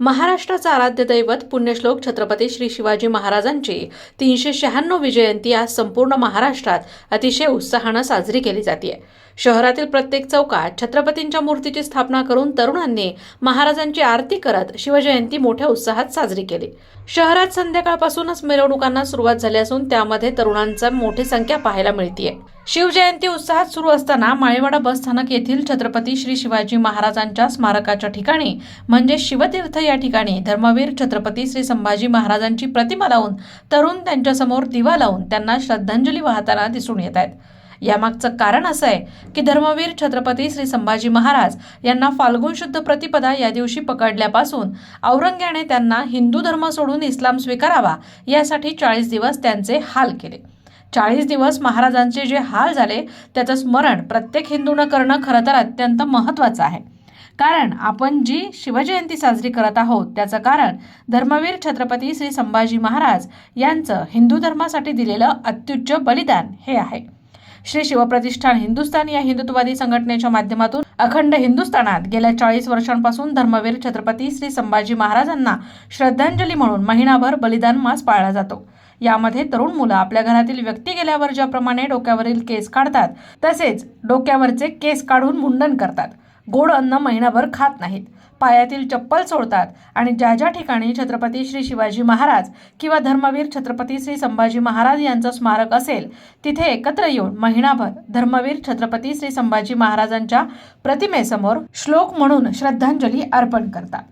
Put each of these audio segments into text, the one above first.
महाराष्ट्राचा आराध्य दैवत पुण्यश्लोक छत्रपती श्री शिवाजी महाराजांची 396वी जयंती आज संपूर्ण महाराष्ट्रात अतिशय उत्साहाने साजरी केली जाते। शहरातील प्रत्येक चौकात छत्रपतींच्या मूर्तीची स्थापना करून तरुणांनी महाराजांची आरती करत शिवजयंती मोठ्या उत्साहात साजरी केली। शहरात संध्याकाळपासूनच मिरवणुकांना सुरुवात झाली असून त्यामध्ये तरुणांची मोठी संख्या पाहायला मिळते। शिवजयंती उत्साहात सुरू असताना माळेवाडा बस स्थानक येथील छत्रपती श्री शिवाजी महाराजांच्या स्मारकाच्या ठिकाणी म्हणजे शिवतीर्थ या ठिकाणी धर्मवीर छत्रपती श्री संभाजी महाराजांची प्रतिमा लावून तरुण त्यांच्यासमोर दिवा लावून त्यांना श्रद्धांजली वाहताना दिसून येत आहेत। यामागचं कारण असं आहे की धर्मवीर छत्रपती श्री संभाजी महाराज यांना फाल्गुन शुद्ध प्रतिपदा या दिवशी पकडल्यापासून औरंग्याने त्यांना हिंदू धर्म सोडून इस्लाम स्वीकारावा यासाठी 40 दिवस त्यांचे हाल केले। 40 दिवस महाराजांचे जे हाल झाले त्याचं स्मरण प्रत्येक हिंदूनं करणं खरं तर अत्यंत महत्त्वाचं आहे। कारण आपण जी शिवजयंती साजरी करत आहोत त्याचं कारण धर्मवीर छत्रपती श्री संभाजी महाराज यांचं हिंदू धर्मासाठी दिलेलं अत्युच्च बलिदान हे आहे। श्री शिवप्रतिष्ठान हिंदुस्थान या हिंदुत्ववादी संघटनेच्या माध्यमातून अखंड हिंदुस्थानात गेल्या 40 वर्षांपासून धर्मवीर छत्रपती श्री संभाजी महाराजांना श्रद्धांजली म्हणून महिनाभर बलिदान मास पाळला जातो। यामध्ये तरुण मुलं आपल्या घरातील व्यक्ती गेल्यावर ज्याप्रमाणे डोक्यावरील केस काढतात तसेच डोक्यावरचे केस काढून मुंडन करतात, गोड अन्न महिनाभर खात नाहीत, पायातील चप्पल सोडतात आणि ज्या ज्या ठिकाणी छत्रपती श्री शिवाजी महाराज किंवा धर्मवीर छत्रपती श्री संभाजी महाराज यांचं स्मारक असेल तिथे एकत्र येऊन महिनाभर धर्मवीर छत्रपती श्री संभाजी महाराजांच्या प्रतिमेसमोर श्लोक म्हणून श्रद्धांजली अर्पण करतात।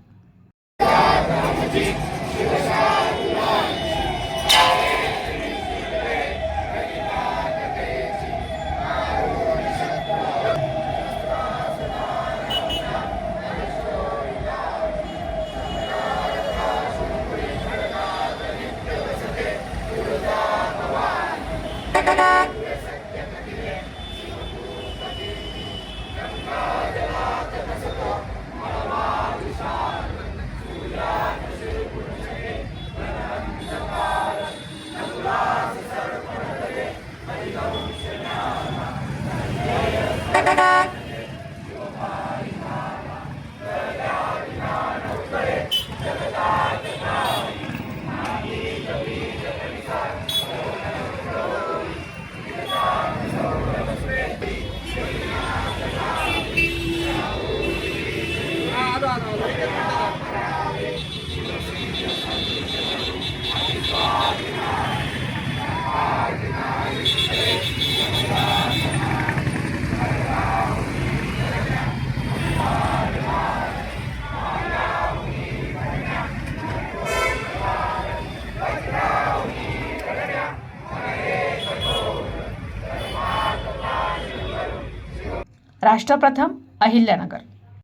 राष्ट्रप्रथम अहिल्यानगर।